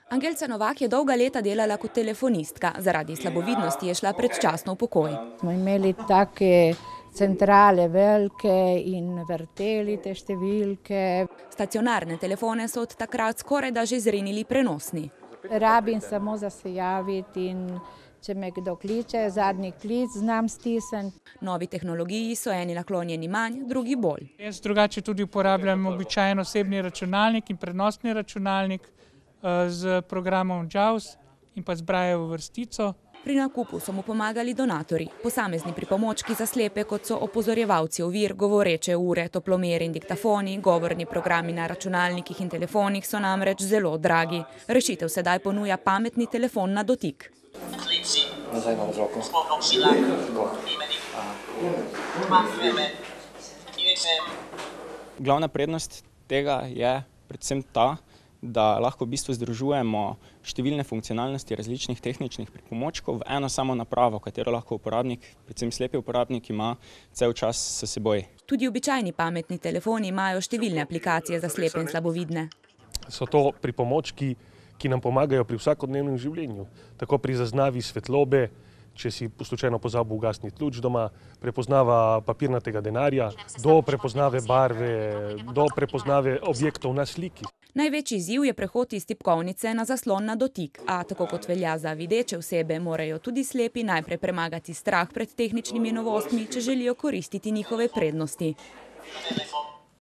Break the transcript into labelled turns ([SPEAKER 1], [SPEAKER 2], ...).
[SPEAKER 1] Angelca Novak je dolga leta delala kot telefonistka. Zaradi slabovidnosti je šla predčasno v pokoj.
[SPEAKER 2] Smo imeli take centrale velike in vrteli te številke.
[SPEAKER 1] Stacionarne telefone so od takrat skorajda že zrinili prenosni.
[SPEAKER 2] Rabim samo za se javiti in če me kdo kliče, zadnji klic znam stisniti.
[SPEAKER 1] Novi tehnologiji so eni naklonjeni manj, drugi bolj.
[SPEAKER 3] Jaz drugače tudi uporabljam običajen osebni računalnik in prenosni računalnik z programom JAWS in pa z Braillejevo vrstico.
[SPEAKER 1] Pri nakupu so mu pomagali donatorji. Posamezni pripomočki za slepe, kot so opozorjevalci ovir, govoreče ure, toplomeri in diktafoni, govorni programi na računalnikih in telefonih so namreč zelo dragi. Rešitev sedaj ponuja pametni telefon na dotik.
[SPEAKER 4] Glavna prednost tega je predvsem ta, da lahko v bistvu združujemo številne funkcionalnosti različnih tehničnih pripomočkov v eno samo napravo, katero lahko uporabnik, predvsem slepi uporabnik, ima cel čas s seboj.
[SPEAKER 1] Tudi običajni pametni telefoni imajo številne aplikacije za slepe in slabovidne.
[SPEAKER 5] So to pripomočki, ki nam pomagajo pri vsakodnevnem življenju, tako pri zaznavi svetlobe, če si slučajno pozabil ugasniti luč doma, prepoznava papirnatega denarja, do prepoznave barve, do prepoznave objektov na sliki.
[SPEAKER 1] Največji izziv je prehod iz tipkovnice na zaslon na dotik, a tako kot velja za videče osebe, morajo tudi slepi najprej premagati strah pred tehničnimi novostmi, če želijo koristiti njihove prednosti.